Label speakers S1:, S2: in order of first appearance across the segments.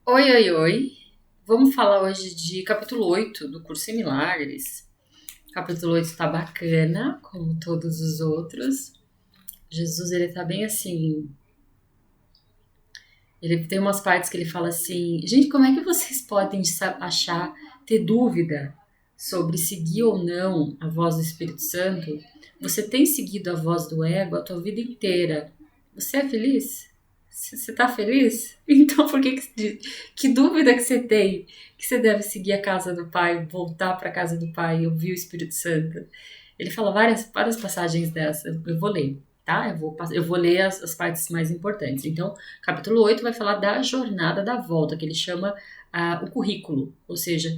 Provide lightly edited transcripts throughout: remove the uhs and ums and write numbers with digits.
S1: Oi, oi, oi. Vamos falar hoje de capítulo 8 do Curso em Milagres. Capítulo 8 tá bacana, como todos os outros. Jesus, ele tá bem assim. Ele tem umas partes que ele fala assim: gente, como é que vocês podem achar, ter dúvida sobre seguir ou não a voz do Espírito Santo? Você tem seguido a voz do ego a tua vida inteira. Você é feliz? Você tá feliz? Então que dúvida que você tem que você deve seguir a casa do Pai, voltar para a casa do Pai e ouvir o Espírito Santo? Ele fala várias passagens dessas. Eu vou ler, tá? Eu vou ler as partes mais importantes. Então, capítulo 8 vai falar da jornada da volta, que ele chama o currículo, ou seja,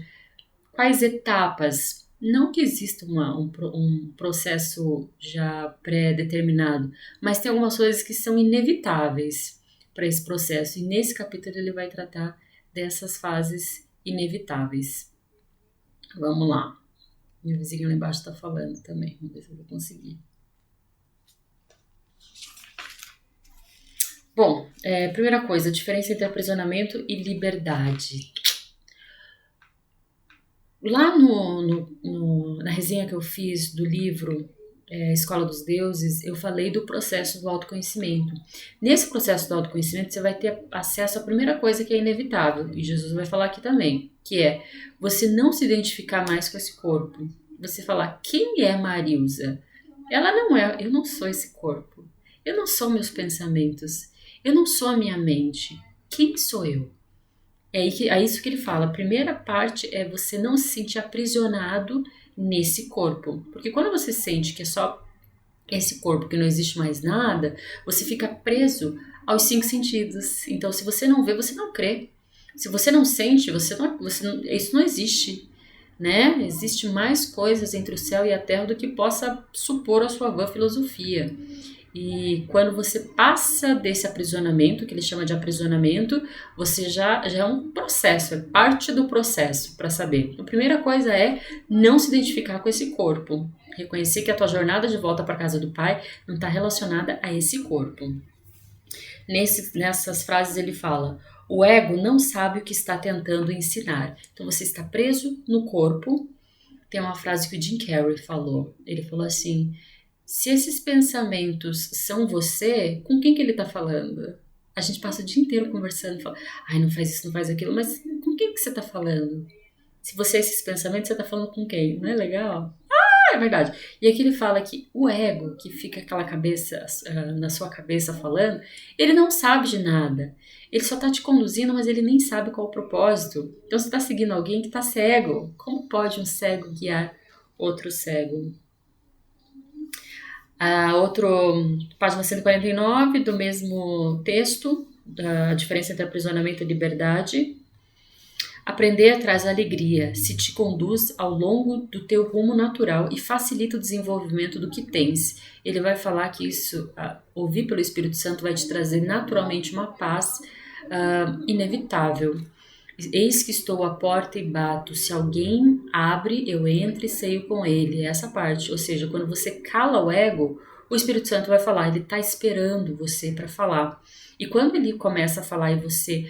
S1: quais etapas. Não que exista um processo já pré-determinado, mas tem algumas coisas que são inevitáveis para esse processo. E nesse capítulo ele vai tratar dessas fases inevitáveis. Vamos lá. Meu vizinho lá embaixo está falando também. Vamos ver se eu vou conseguir. Bom, primeira coisa, a diferença entre aprisionamento e liberdade. Lá na resenha que eu fiz do livro Escola dos Deuses, eu falei do processo do autoconhecimento. Nesse processo do autoconhecimento, você vai ter acesso à primeira coisa que é inevitável, e Jesus vai falar aqui também, que é você não se identificar mais com esse corpo. Você falar, quem é Marilza? Ela não é, eu não sou esse corpo. Eu não sou meus pensamentos. Eu não sou a minha mente. Quem sou eu? É isso que ele fala. A primeira parte é você não se sentir aprisionado nesse corpo. Porque quando você sente que é só esse corpo, que não existe mais nada, você fica preso aos cinco sentidos. Então, se você não vê, você não crê. Se você não sente, isso não existe. Né? Existe mais coisas entre o céu e a terra do que possa supor a sua vã filosofia. E quando você passa desse aprisionamento, que ele chama de aprisionamento, você já é um processo, é parte do processo para saber. A primeira coisa é não se identificar com esse corpo. Reconhecer que a tua jornada de volta para a casa do Pai não está relacionada a esse corpo. Nessas frases ele fala: o ego não sabe o que está tentando ensinar. Então você está preso no corpo. Tem uma frase que o Jim Carrey falou. Ele falou assim: se esses pensamentos são você, com quem que ele tá falando? A gente passa o dia inteiro conversando, fala, ai, não faz isso, não faz aquilo, mas com quem que você tá falando? Se você é esses pensamentos, você tá falando com quem? Não é legal? Ah, é verdade. E aqui ele fala que o ego, que fica aquela cabeça, na sua cabeça falando, ele não sabe de nada. Ele só tá te conduzindo, mas ele nem sabe qual é o propósito. Então você tá seguindo alguém que tá cego. Como pode um cego guiar outro cego? Página 149 do mesmo texto, da diferença entre aprisionamento e liberdade. Aprender traz alegria, se te conduz ao longo do teu rumo natural e facilita o desenvolvimento do que tens. Ele vai falar que isso, ouvir pelo Espírito Santo, vai te trazer naturalmente uma paz inevitável. Eis que estou à porta e bato. Se alguém abre, eu entro e ceio com ele. Essa parte, ou seja, quando você cala o ego, o Espírito Santo vai falar. Ele está esperando você para falar. E quando ele começa a falar e você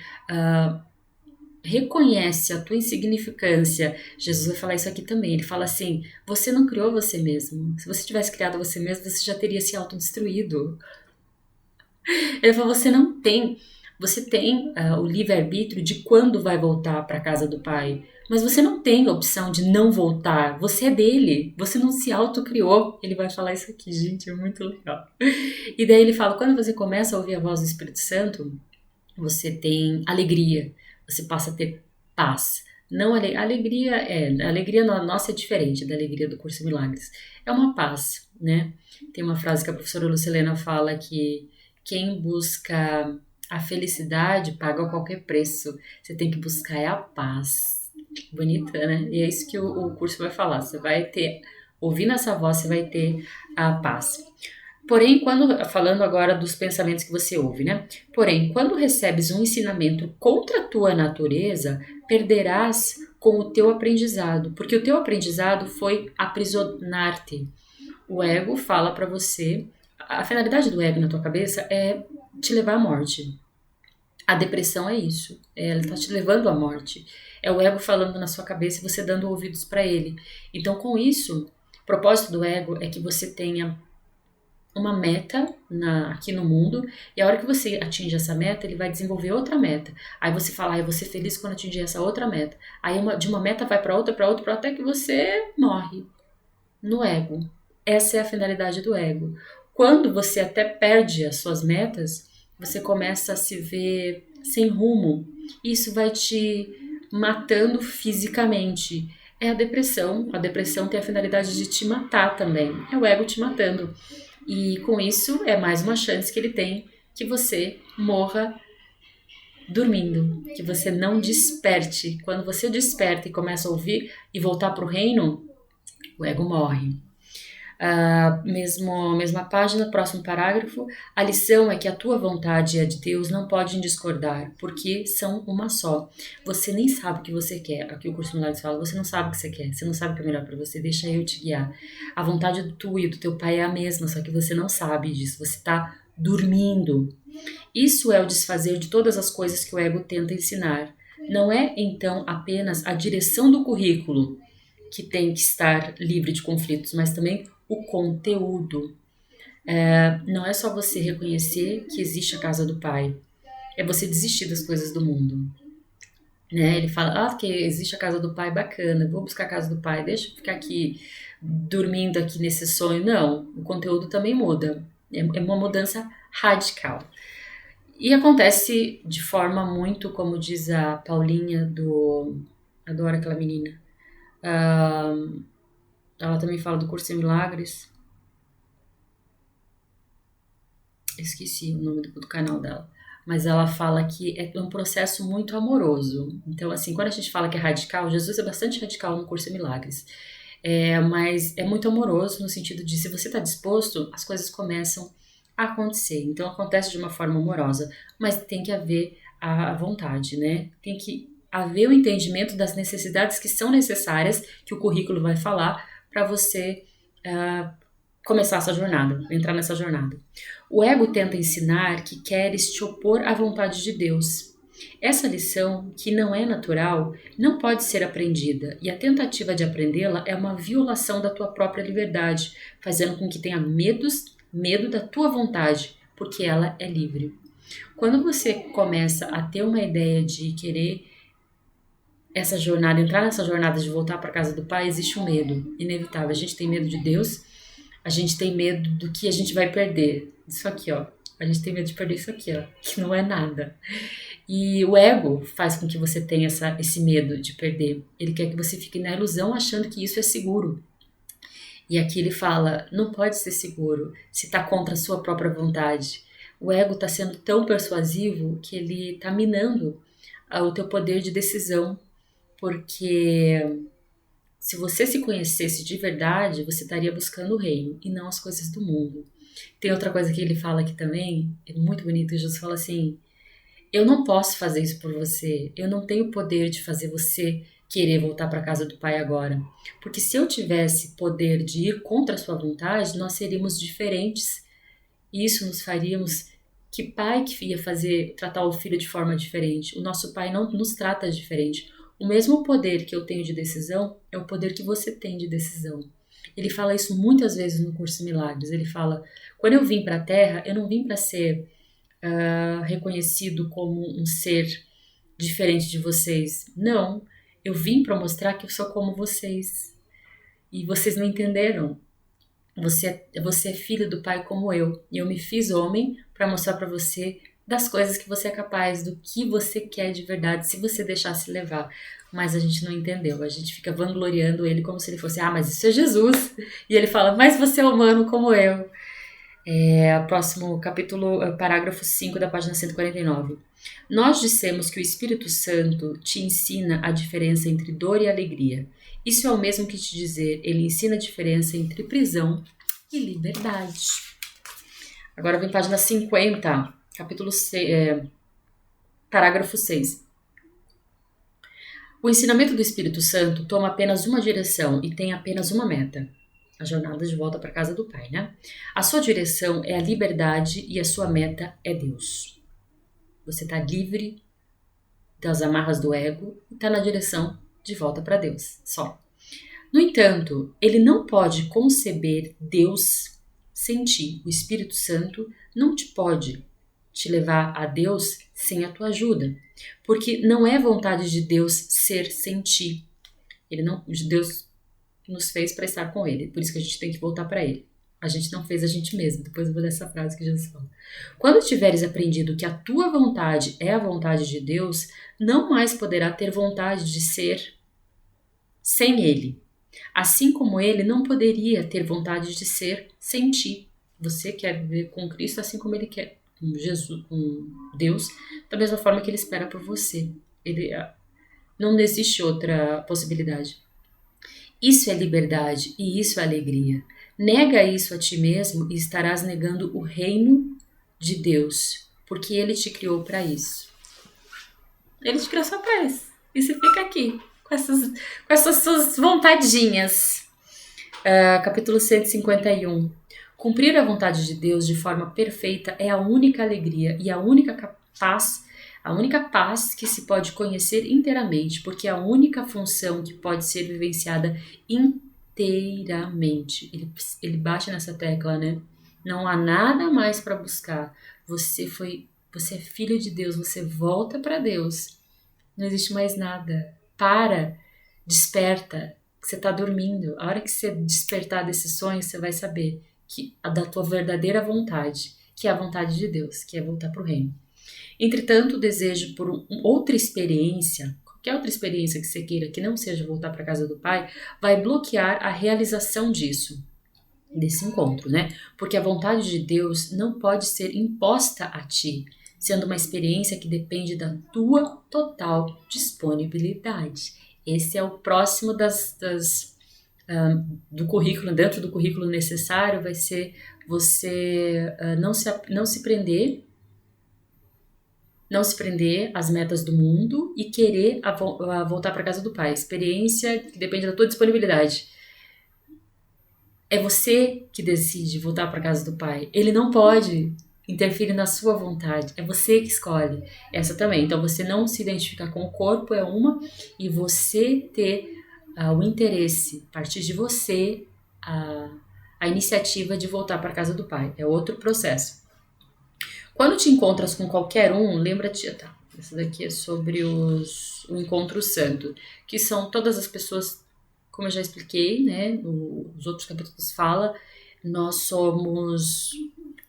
S1: reconhece a tua insignificância, Jesus vai falar isso aqui também. Ele fala assim: você não criou você mesmo. Se você tivesse criado você mesmo, você já teria se autodestruído. Ele falou: você não tem. Você tem o livre-arbítrio de quando vai voltar para a casa do pai. Mas você não tem a opção de não voltar. Você é dele. Você não se autocriou. Ele vai falar isso aqui, gente, é muito legal. E daí ele fala: quando você começa a ouvir a voz do Espírito Santo, você tem alegria. Você passa a ter paz. Não a alegria nossa é diferente da alegria do Curso de Milagres. É uma paz, né? Tem uma frase que a professora Lucilena fala que quem busca a felicidade paga a qualquer preço. Você tem que buscar a paz. Bonita, né? E é isso que o curso vai falar. Você vai ter, ouvindo essa voz, você vai ter a paz. Porém, falando agora dos pensamentos que você ouve, né? Porém, quando recebes um ensinamento contra a tua natureza, perderás com o teu aprendizado, porque o teu aprendizado foi aprisionar-te. O ego fala para você, a finalidade do ego na tua cabeça é te levar à morte. A depressão é isso, ela está te levando à morte. É o ego falando na sua cabeça e você dando ouvidos para ele. Então, com isso, o propósito do ego é que você tenha uma meta aqui no mundo, e a hora que você atinge essa meta, ele vai desenvolver outra meta. Aí você fala, eu vou ser feliz quando atingir essa outra meta. Aí de uma meta vai para outra, até que você morre no ego. Essa é a finalidade do ego. Quando você até perde as suas metas, você começa a se ver sem rumo. Isso vai te matando fisicamente. É a depressão. A depressão tem a finalidade de te matar também. É o ego te matando. E com isso é mais uma chance que ele tem que você morra dormindo, que você não desperte. Quando você desperta e começa a ouvir e voltar para o reino, o ego morre. Mesma página, próximo parágrafo. A lição é que a tua vontade e a de Deus não podem discordar, porque são uma só. Você nem sabe o que você quer. Aqui o curso Milagres fala, você não sabe o que você quer, você não sabe o que é melhor para você, deixa eu te guiar. A vontade do tu e do teu pai é a mesma, só que você não sabe disso, você está dormindo. Isso é o desfazer de todas as coisas que o ego tenta ensinar. Não é, então, apenas a direção do currículo que tem que estar livre de conflitos, mas também o conteúdo. Não é só você reconhecer que existe a casa do pai, é você desistir das coisas do mundo. Né? Ele fala, que existe a casa do pai, bacana, vou buscar a casa do pai, deixa eu ficar aqui dormindo aqui nesse sonho. Não, o conteúdo também muda, é uma mudança radical. E acontece de forma muito, como diz a Paulinha adoro aquela menina, ela também fala do Curso em Milagres, esqueci o nome do canal dela, mas ela fala que é um processo muito amoroso. Então, assim, quando a gente fala que é radical, Jesus é bastante radical no Curso em Milagres, mas é muito amoroso no sentido de, se você está disposto, as coisas começam a acontecer. Então, acontece de uma forma amorosa, mas tem que haver a vontade, né? Tem que haver o entendimento das necessidades que são necessárias, que o currículo vai falar, para você começar essa jornada, entrar nessa jornada. O ego tenta ensinar que queres te opor à vontade de Deus. Essa lição, que não é natural, não pode ser aprendida, e a tentativa de aprendê-la é uma violação da tua própria liberdade, fazendo com que tenha medo da tua vontade, porque ela é livre. Quando você começa a ter uma ideia de querer essa jornada, entrar nessa jornada de voltar para a casa do pai, existe um medo inevitável. A gente tem medo de Deus, a gente tem medo do que a gente vai perder. Isso aqui, ó. A gente tem medo de perder isso aqui, ó, que não é nada. E o ego faz com que você tenha esse medo de perder. Ele quer que você fique na ilusão achando que isso é seguro. E aqui ele fala, não pode ser seguro se está contra a sua própria vontade. O ego está sendo tão persuasivo que ele está minando o teu poder de decisão. Porque se você se conhecesse de verdade, você estaria buscando o reino e não as coisas do mundo. Tem outra coisa que ele fala aqui também, é muito bonito, Jesus fala assim, eu não posso fazer isso por você, eu não tenho poder de fazer você querer voltar para a casa do pai agora. Porque se eu tivesse poder de ir contra a sua vontade, nós seríamos diferentes. E isso nos faríamos... Que pai que ia tratar o filho de forma diferente? O nosso pai não nos trata diferente. O mesmo poder que eu tenho de decisão é o poder que você tem de decisão. Ele fala isso muitas vezes no Curso Milagres. Ele fala, quando eu vim para a Terra, eu não vim para ser reconhecido como um ser diferente de vocês. Não, eu vim para mostrar que eu sou como vocês. E vocês não entenderam. Você é filho do Pai como eu. E eu me fiz homem para mostrar para você das coisas que você é capaz, do que você quer de verdade, se você deixasse levar. Mas a gente não entendeu, a gente fica vangloriando ele como se ele fosse, mas isso é Jesus. E ele fala, mas você é humano como eu. Próximo capítulo, parágrafo 5 da página 149. Nós dissemos que o Espírito Santo te ensina a diferença entre dor e alegria. Isso é o mesmo que te dizer, ele ensina a diferença entre prisão e liberdade. Agora vem página 50, capítulo 6, parágrafo 6. O ensinamento do Espírito Santo toma apenas uma direção e tem apenas uma meta. A jornada de volta para a casa do Pai, né? A sua direção é a liberdade e a sua meta é Deus. Você está livre das amarras do ego e está na direção de volta para Deus, só. No entanto, ele não pode conceber Deus sem ti. O Espírito Santo não pode te levar a Deus sem a tua ajuda, porque não é vontade de Deus ser sem ti. Deus nos fez para estar com Ele, por isso que a gente tem que voltar para Ele. A gente não fez a gente mesmo. Depois eu vou ler essa frase que Jesus fala. Quando tiveres aprendido que a tua vontade é a vontade de Deus, não mais poderá ter vontade de ser sem Ele. Assim como Ele não poderia ter vontade de ser sem ti. Você quer viver com Cristo assim como Ele quer, com Jesus, com Deus, da mesma forma que Ele espera por você. Não existe outra possibilidade. Isso é liberdade e isso é alegria. Nega isso a ti mesmo e estarás negando o reino de Deus, porque Ele te criou para isso. Ele te criou só para isso. E você fica aqui, com essas suas vontadinhas. Capítulo 151. Cumprir a vontade de Deus de forma perfeita é a única alegria e a única paz que se pode conhecer inteiramente, porque é a única função que pode ser vivenciada inteiramente. Ele bate nessa tecla, né? Não há nada mais para buscar. Você é filho de Deus, você volta para Deus. Não existe mais nada. Desperta, que você está dormindo. A hora que você despertar desse sonho, você vai saber que da tua verdadeira vontade, que é a vontade de Deus, que é voltar para o reino. Entretanto, o desejo por outra experiência, qualquer outra experiência que você queira, que não seja voltar para a casa do Pai, vai bloquear a realização desse encontro, né? Porque a vontade de Deus não pode ser imposta a ti, sendo uma experiência que depende da tua total disponibilidade. Esse é o próximo do currículo, dentro do currículo necessário, vai ser você não se prender às metas do mundo e querer voltar para casa do Pai. Experiência que depende da tua disponibilidade. É você que decide voltar para casa do Pai. Ele não pode interferir na sua vontade. É você que escolhe. Essa também. Então, você não se identificar com o corpo é uma, e você ter o interesse, a partir de você, a iniciativa de voltar para casa do Pai. É outro processo. Quando te encontras com qualquer um, lembra-te, essa daqui é sobre o encontro santo, que são todas as pessoas, como eu já expliquei, né, nos outros capítulos fala, nós somos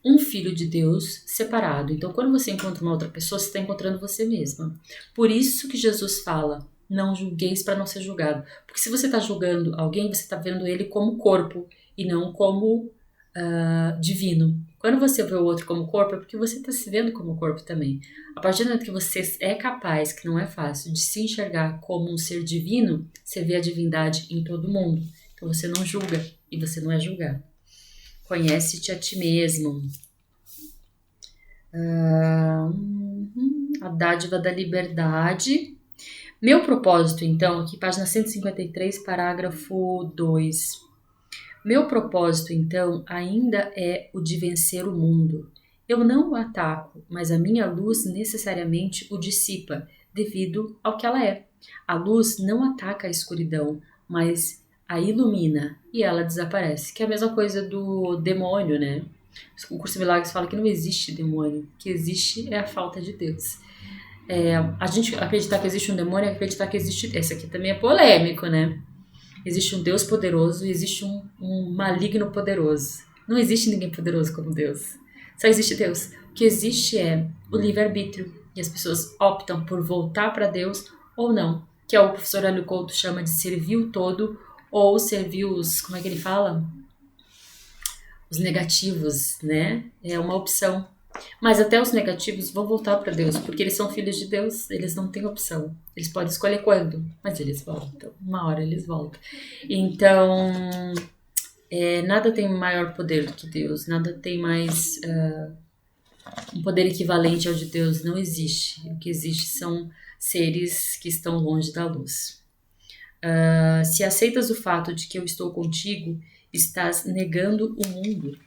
S1: um filho de Deus separado. Então, quando você encontra uma outra pessoa, você está encontrando você mesma. Por isso que Jesus fala, não julgueis para não ser julgado. Porque se você está julgando alguém, você está vendo ele como corpo e não como divino. Quando você vê o outro como corpo, é porque você está se vendo como corpo também. A partir do momento que você é capaz, que não é fácil, de se enxergar como um ser divino, você vê a divindade em todo mundo. Então você não julga e você não é julgado. Conhece-te a ti mesmo. A dádiva da liberdade. Meu propósito, então, aqui, página 153, parágrafo 2. Meu propósito, então, ainda é o de vencer o mundo. Eu não o ataco, mas a minha luz necessariamente o dissipa, devido ao que ela é. A luz não ataca a escuridão, mas a ilumina e ela desaparece, que é a mesma coisa do demônio, né? O Curso de Milagres fala que não existe demônio, o que existe é a falta de Deus. A gente acreditar que existe um demônio é acreditar que existe... Esse aqui também é polêmico, né? Existe um Deus poderoso e existe um maligno poderoso. Não existe ninguém poderoso como Deus. Só existe Deus. O que existe é o livre-arbítrio. E as pessoas optam por voltar para Deus ou não. Que é o professor Hélio Couto chama de servir o todo ou servir os... Como é que ele fala? Os negativos, né? É uma opção. Mas até os negativos vão voltar para Deus, porque eles são filhos de Deus, eles não têm opção. Eles podem escolher quando, mas eles voltam. Uma hora eles voltam. Então, nada tem maior poder do que Deus, nada tem mais um poder equivalente ao de Deus, não existe. O que existe são seres que estão longe da luz. Se aceitas o fato de que eu estou contigo, estás negando o mundo.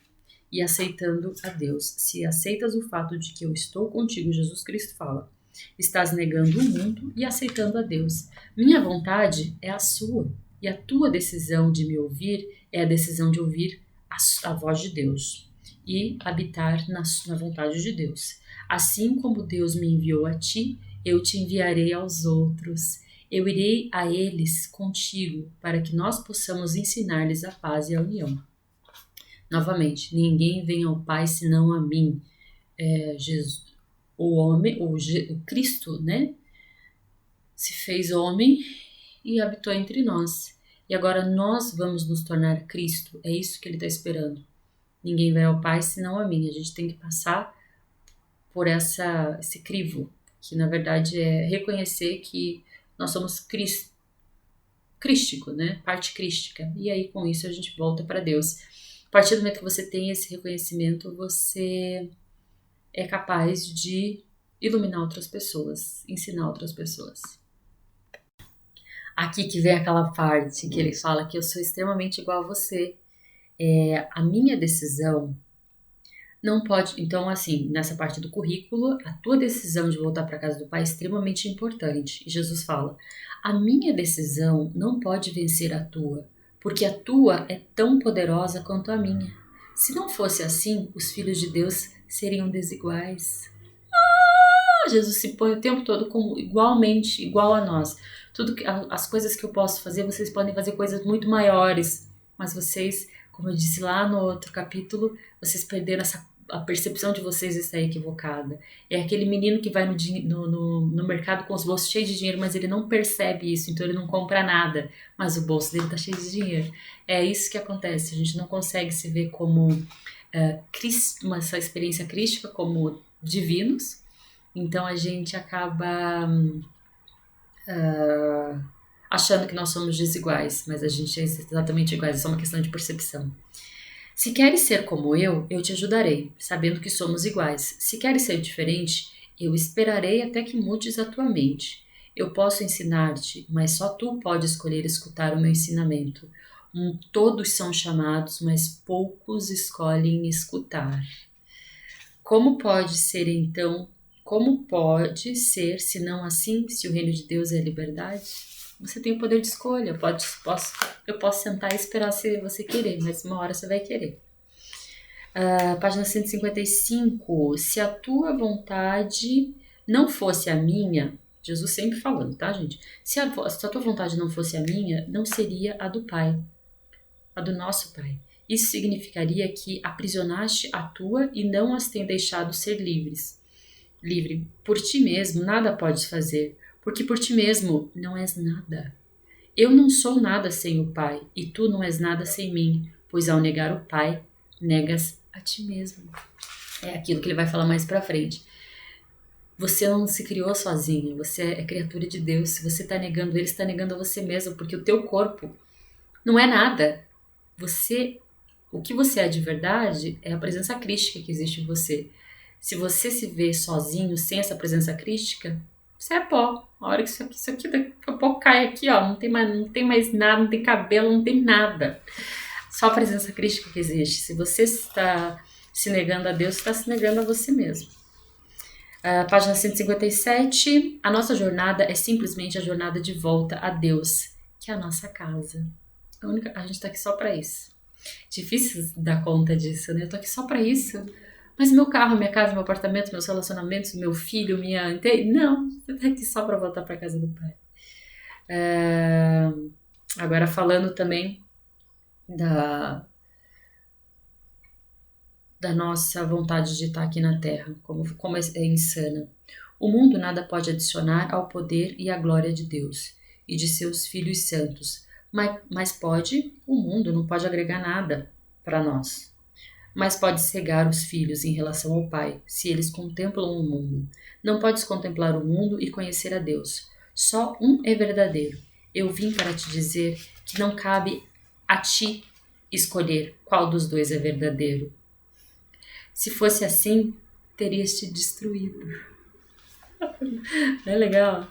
S1: e aceitando a Deus. Se aceitas o fato de que eu estou contigo, Jesus Cristo fala, estás negando o mundo e aceitando a Deus. Minha vontade é a sua, e a tua decisão de me ouvir é a decisão de ouvir a voz de Deus e habitar na vontade de Deus. Assim como Deus me enviou a ti, eu te enviarei aos outros. Eu irei a eles contigo, para que nós possamos ensinar-lhes a paz e a união. Novamente, ninguém vem ao Pai senão a mim. Jesus, o Cristo, né? Se fez homem e habitou entre nós. E agora nós vamos nos tornar Cristo. É isso que ele está esperando. Ninguém vai ao Pai senão a mim. A gente tem que passar por esse crivo, que na verdade é reconhecer que nós somos crístico, né? Parte crística. E aí com isso a gente volta para Deus. A partir do momento que você tem esse reconhecimento, você é capaz de iluminar outras pessoas, ensinar outras pessoas. Aqui que vem aquela parte que ele fala que eu sou extremamente igual a você. A minha decisão não pode... Então, assim, nessa parte do currículo, a tua decisão de voltar para a casa do Pai é extremamente importante. E Jesus fala, a minha decisão não pode vencer a tua, porque a tua é tão poderosa quanto a minha. Se não fosse assim, os filhos de Deus seriam desiguais. Jesus se põe o tempo todo como igualmente, igual a nós. As coisas que eu posso fazer, vocês podem fazer coisas muito maiores, mas vocês, como eu disse lá no outro capítulo, vocês perderam a percepção de vocês está equivocada. É aquele menino que vai no mercado com os bolsos cheios de dinheiro, mas ele não percebe isso, então ele não compra nada, mas o bolso dele está cheio de dinheiro. É isso que acontece, a gente não consegue se ver como essa experiência crística, como divinos, então a gente acaba achando que nós somos desiguais, mas a gente é exatamente iguais, é só uma questão de percepção. Se queres ser como eu te ajudarei, sabendo que somos iguais. Se queres ser diferente, eu esperarei até que mudes a tua mente. Eu posso ensinar-te, mas só tu podes escolher escutar o meu ensinamento. Todos são chamados, mas poucos escolhem escutar. Como pode ser então? Como pode ser, se não assim, se o reino de Deus é a liberdade? Você tem o poder de escolha. Eu posso sentar e esperar se você querer, mas uma hora você vai querer. Página 155. Se a tua vontade não fosse a minha, Jesus sempre falando, tá, gente? Se a tua vontade não fosse a minha, não seria a do Pai, a do nosso Pai. Isso significaria que aprisionaste a tua e não as tem deixado ser livre. Por ti mesmo nada podes fazer, porque por ti mesmo não és nada. Eu não sou nada sem o Pai, e tu não és nada sem mim, pois ao negar o Pai, negas a ti mesmo. É aquilo que ele vai falar mais pra frente. Você não se criou sozinho, você é criatura de Deus. Se você está negando ele, está negando a você mesmo, porque o teu corpo não é nada. O que você é de verdade é a presença crística que existe em você. Se você se vê sozinho, sem essa presença crística, você é pó. A hora que isso aqui daqui a pouco cai aqui, ó, não tem mais nada, não tem cabelo, não tem nada. Só a presença crística que existe. Se você está se negando a Deus, você está se negando a você mesmo. Página 157. A nossa jornada é simplesmente a jornada de volta a Deus, que é a nossa casa. A gente está aqui só para isso. Difícil dar conta disso, né? Eu tô aqui só para isso. Mas meu carro, minha casa, meu apartamento, meus relacionamentos, meu filho, Não, você tá aqui só para voltar para casa do Pai. Agora falando também da nossa vontade de estar aqui na Terra, como é insana. O mundo nada pode adicionar ao poder e à glória de Deus e de seus filhos santos, mas o mundo não pode agregar nada para nós. Mas pode cegar os filhos em relação ao Pai, se eles contemplam o mundo. Não podes contemplar o mundo e conhecer a Deus. Só um é verdadeiro. Eu vim para te dizer que não cabe a ti escolher qual dos dois é verdadeiro. Se fosse assim, terias te destruído. É legal.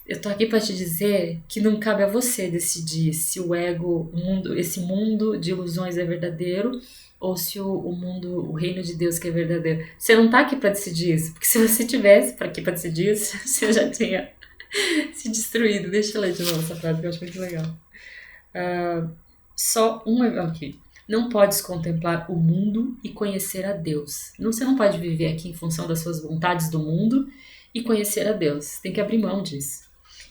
S1: Eu tô aqui para te dizer que não cabe a você decidir se o ego, esse mundo de ilusões é verdadeiro ou se o mundo, o reino de Deus que é verdadeiro. Você não tá aqui para decidir isso, porque se você tivesse para aqui para decidir isso, você já tinha se destruído. Deixa eu ler de novo essa frase que eu acho muito legal. Só um aqui. Não podes contemplar o mundo e conhecer a Deus. Não, você não pode viver aqui em função das suas vontades do mundo e conhecer a Deus. Você tem que abrir mão disso.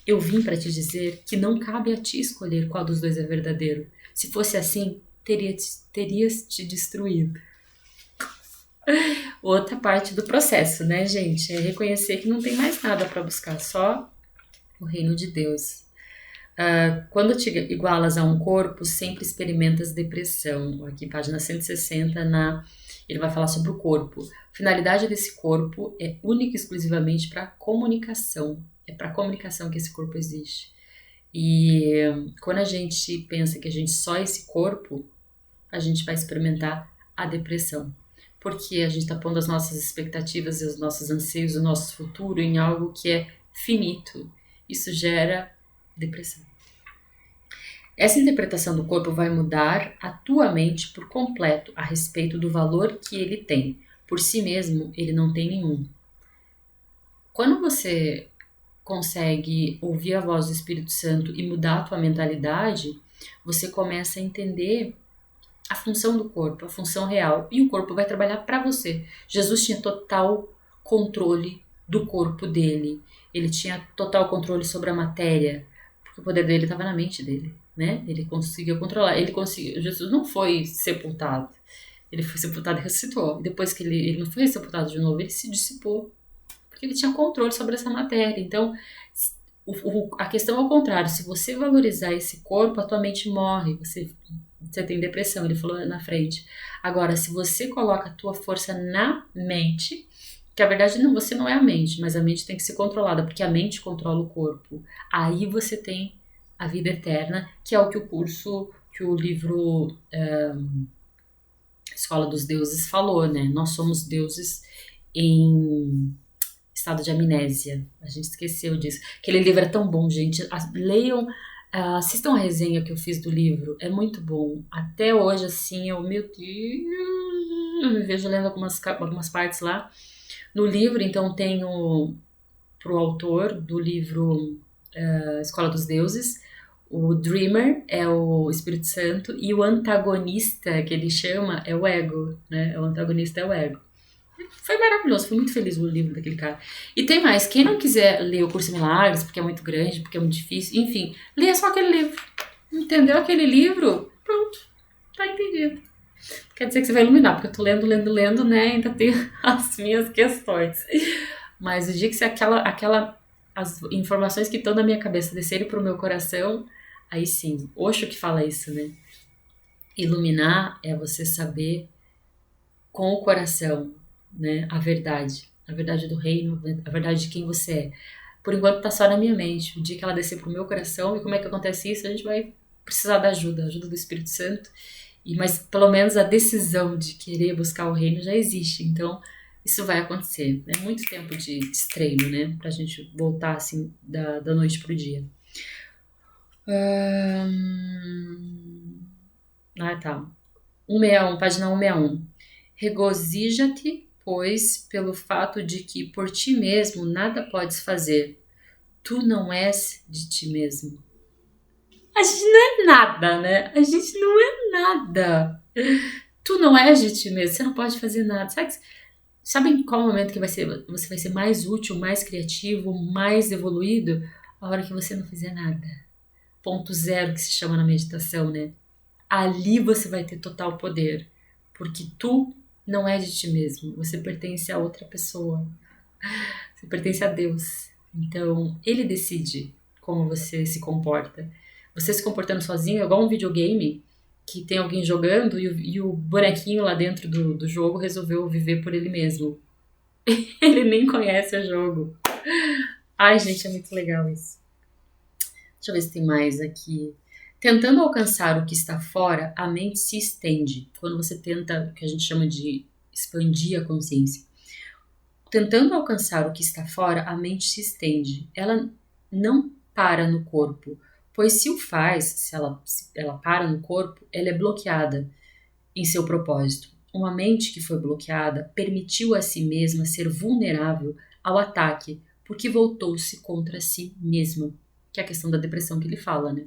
S1: Eu vim para te dizer que não cabe a ti escolher qual dos dois é verdadeiro. Se fosse assim, terias te destruído. Outra parte do processo, né, gente? É reconhecer que não tem mais nada para buscar, só o reino de Deus. Quando te igualas a um corpo, sempre experimentas depressão. Aqui, página 160, ele vai falar sobre o corpo. A finalidade desse corpo é única e exclusivamente para comunicação. É para comunicação que esse corpo existe. E quando a gente pensa que a gente só é esse corpo, a gente vai experimentar a depressão. Porque a gente está pondo as nossas expectativas e os nossos anseios, o nosso futuro em algo que é finito. Isso gera depressão. Essa interpretação do corpo vai mudar a tua mente por completo a respeito do valor que ele tem. Por si mesmo, ele não tem nenhum. Quando você consegue ouvir a voz do Espírito Santo e mudar a tua mentalidade, você começa a entender a função do corpo, a função real, e o corpo vai trabalhar para você. Jesus tinha total controle do corpo dele. Ele tinha total controle sobre a matéria, porque o poder dele estava na mente dele, né? Ele conseguiu controlar. Jesus não foi sepultado. Ele foi sepultado e ressuscitou. Depois que ele não foi sepultado de novo, ele se dissipou, porque ele tinha controle sobre essa matéria. Então, a questão é o contrário. Se você valorizar esse corpo, a tua mente morre. Você tem depressão, ele falou na frente. Agora, se você coloca a tua força na mente, que a verdade não, você não é a mente, mas a mente tem que ser controlada, porque a mente controla o corpo. Aí você tem a vida eterna, que é o que que o livro Escola dos Deuses falou, né? Nós somos deuses em estado de amnésia. A gente esqueceu disso. Aquele livro é tão bom, gente. Leiam, assistam a resenha que eu fiz do livro. É muito bom. Até hoje, assim, meu Deus, eu me vejo lendo algumas partes lá. No livro, então, tenho pro autor do livro Escola dos Deuses, o Dreamer é o Espírito Santo e o antagonista que ele chama é o ego, né? O antagonista é o ego. Foi maravilhoso, fui muito feliz no livro daquele cara. E tem mais, quem não quiser ler o Curso em Milagres, porque é muito grande, porque é muito difícil, enfim, leia só aquele livro. Entendeu aquele livro? Pronto, tá entendido. Quer dizer que você vai iluminar, porque eu tô lendo, né? Ainda tenho as minhas questões. Mas o dia que você, as informações que estão na minha cabeça descerem pro meu coração, aí sim, Osho que fala isso, né? Iluminar é você saber com o coração, né, a verdade do reino, a verdade de quem você é. Por enquanto tá só na minha mente. O dia que ela descer pro meu coração, e como é que acontece isso, a gente vai precisar da ajuda do Espírito Santo. Mas pelo menos a decisão de querer buscar o reino já existe. Então isso vai acontecer. É muito tempo de treino, né, pra gente voltar assim da noite pro dia. Tá. 161, página 161. Regozija-te, pois, pelo fato de que por ti mesmo nada podes fazer. Tu não és de ti mesmo. A gente não é nada, né? A gente não é nada. Tu não és de ti mesmo, você não pode fazer nada. Sabe em qual momento que você vai ser mais útil, mais criativo, mais evoluído? A hora que você não fizer nada. Ponto zero, que se chama na meditação, né? Ali você vai ter total poder. Porque tu não é de ti mesmo, você pertence a outra pessoa, você pertence a Deus. Então, ele decide como você se comporta. Você se comportando sozinho é igual um videogame que tem alguém jogando e o bonequinho lá dentro do jogo resolveu viver por ele mesmo. Ele nem conhece o jogo. Ai, gente, é muito legal isso. Deixa eu ver se tem mais aqui. Tentando alcançar o que está fora, a mente se estende. Quando você tenta, o que a gente chama de expandir a consciência. Tentando alcançar o que está fora, a mente se estende. Ela não para no corpo, pois se o faz, se ela para no corpo, ela é bloqueada em seu propósito. Uma mente que foi bloqueada permitiu a si mesma ser vulnerável ao ataque, porque voltou-se contra si mesma, que é a questão da depressão que ele fala, né?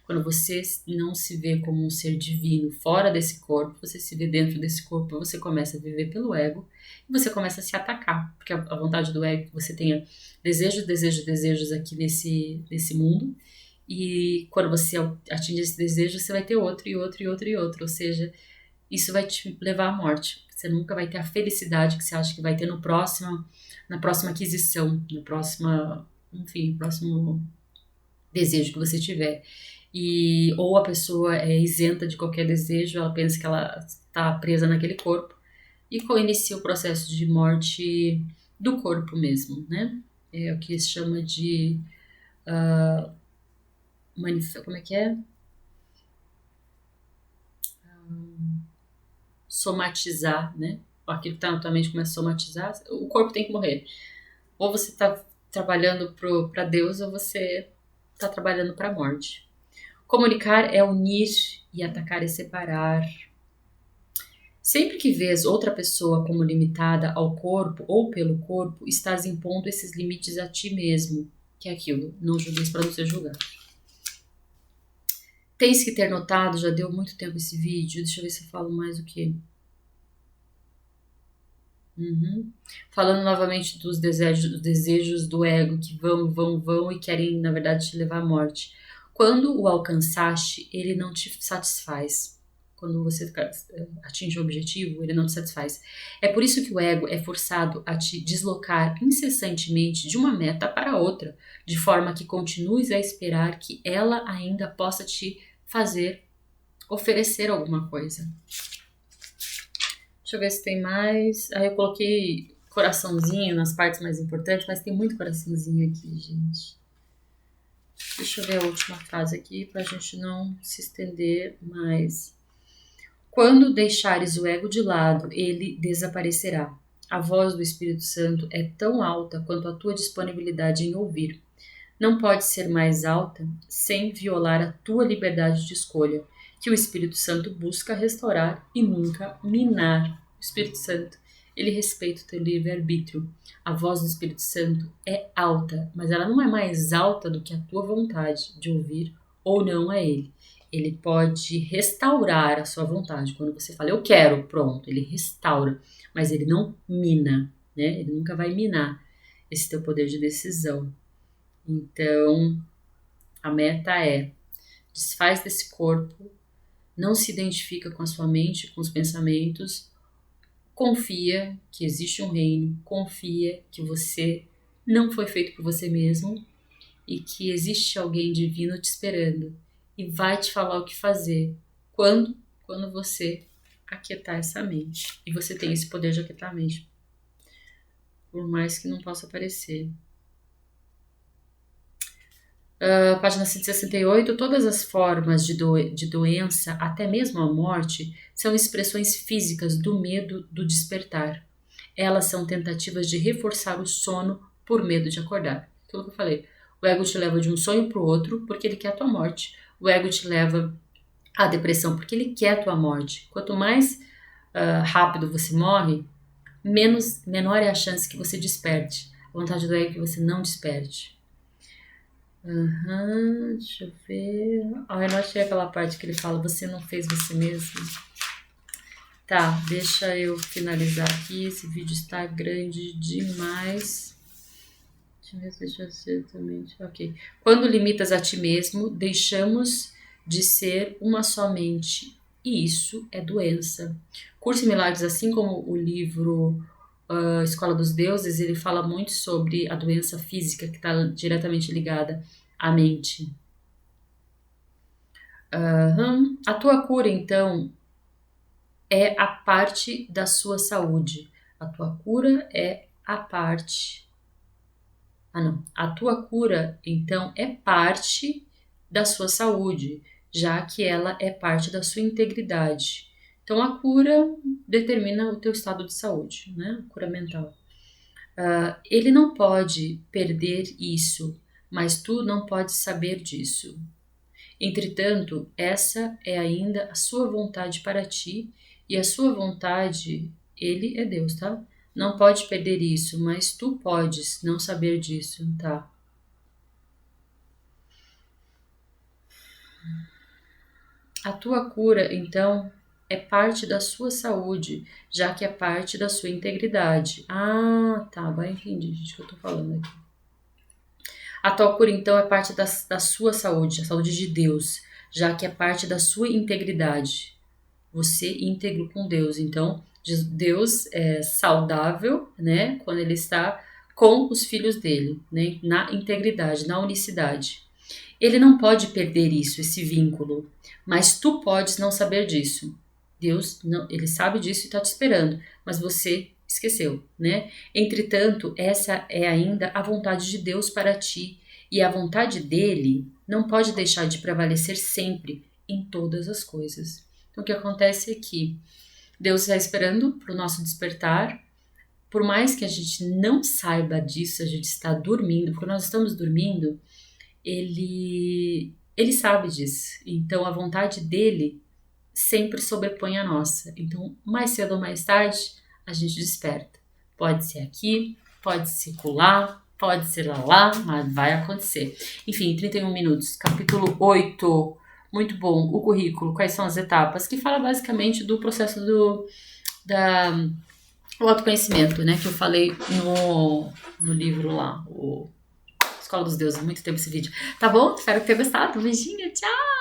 S1: Quando você não se vê como um ser divino fora desse corpo, você se vê dentro desse corpo, você começa a viver pelo ego e você começa a se atacar, porque a vontade do ego é que você tenha desejos, desejos, desejos aqui nesse mundo, e quando você atinge esse desejo, você vai ter outro e outro e outro e outro, ou seja, isso vai te levar à morte. Você nunca vai ter a felicidade que você acha que vai ter na próxima aquisição, na próxima, enfim, próximo desejo que você tiver. E ou a pessoa é isenta de qualquer desejo, ela pensa que ela está presa naquele corpo e inicia o processo de morte do corpo mesmo, né? É o que se chama de como é que é? Somatizar, né? Aquilo que está na tua mente começa a somatizar, o corpo tem que morrer. Ou você está trabalhando para Deus ou você está trabalhando para a morte. Comunicar é unir e atacar é separar. Sempre que vês outra pessoa como limitada ao corpo ou pelo corpo, estás impondo esses limites a ti mesmo, que é aquilo, não julgues para não ser julgado. Tens que ter notado, já deu muito tempo esse vídeo, deixa eu ver se eu falo mais o que. Falando novamente dos desejos do ego que vão, vão, vão e querem, na verdade, te levar à morte. Quando o alcançaste, ele não te satisfaz. Quando você atinge o objetivo, ele não te satisfaz. É por isso que o ego é forçado a te deslocar incessantemente de uma meta para outra, de forma que continues a esperar que ela ainda possa te fazer oferecer alguma coisa. Deixa eu ver se tem mais. Aí eu coloquei coraçãozinho nas partes mais importantes, mas tem muito coraçãozinho aqui, gente. Deixa eu ver a última frase aqui pra gente não se estender mais. Quando deixares o ego de lado, ele desaparecerá. A voz do Espírito Santo é tão alta quanto a tua disponibilidade em ouvir. Não pode ser mais alta sem violar a tua liberdade de escolha, que o Espírito Santo busca restaurar e nunca minar. O Espírito Santo, ele respeita o teu livre-arbítrio. A voz do Espírito Santo é alta, mas ela não é mais alta do que a tua vontade de ouvir ou não a ele. Ele pode restaurar a sua vontade. Quando você fala, eu quero, pronto, ele restaura, mas ele não mina, né? Ele nunca vai minar esse teu poder de decisão. Então, a meta é desfaz desse corpo, não se identifica com a sua mente, com os pensamentos, confia que existe um reino, confia que você não foi feito por você mesmo e que existe alguém divino te esperando e vai te falar o que fazer quando você aquietar essa mente. E você tem esse poder de aquietar a mente, por mais que não possa parecer. Página 168, todas as formas de doença, até mesmo a morte, são expressões físicas do medo do despertar. Elas são tentativas de reforçar o sono por medo de acordar. Aquilo que eu falei. O ego te leva de um sonho para o outro porque ele quer a tua morte. O ego te leva à depressão porque ele quer a tua morte. Quanto mais rápido você morre, menor é a chance que você desperte. A vontade do ego é que você não desperte. Deixa eu ver. Eu não achei aquela parte que ele fala, você não fez você mesmo. Tá, deixa eu finalizar aqui. Esse vídeo está grande demais. Deixa eu ver se deixa certamente. Ok. Quando limitas a ti mesmo, deixamos de ser uma só mente. E isso é doença. Curso em Milagres, assim como o livro Escola dos Deuses, ele fala muito sobre a doença física que está diretamente ligada à mente. A tua cura, então, é a parte da sua saúde. A tua cura é a parte. A tua cura, então, é parte da sua saúde, já que ela é parte da sua integridade. Então, a cura determina o teu estado de saúde, né? A cura mental. Ele não pode perder isso, mas tu não podes saber disso. Entretanto, essa é ainda a sua vontade para ti, e a sua vontade, ele é Deus, tá? Não pode perder isso, mas tu podes não saber disso, tá? A tua cura, então, é parte da sua saúde, já que é parte da sua integridade. Ah, tá, agora entendi, gente, o que eu tô falando aqui. A tua cura, então, é parte da sua saúde, a saúde de Deus, já que é parte da sua integridade. Você íntegro com Deus. Então, Deus é saudável, né, quando ele está com os filhos dele, né, na integridade, na unicidade. Ele não pode perder isso, esse vínculo, mas tu podes não saber disso. Deus, não, ele sabe disso e está te esperando, mas você esqueceu, né? Entretanto, essa é ainda a vontade de Deus para ti, e a vontade dele não pode deixar de prevalecer sempre em todas as coisas. Então, o que acontece é que Deus está esperando para o nosso despertar, por mais que a gente não saiba disso, a gente está dormindo, porque nós estamos dormindo, ele sabe disso. Então, a vontade dele sempre sobrepõe a nossa. Então, mais cedo ou mais tarde, a gente desperta. Pode ser aqui, pode ser colar, pode ser lá, mas vai acontecer. Enfim, 31 minutos, capítulo 8. Muito bom, o currículo, quais são as etapas, que fala basicamente do processo o autoconhecimento, né, que eu falei no livro lá, o Escola dos Deuses, muito tempo esse vídeo. Tá bom? Espero que tenha gostado. Um beijinho, tchau!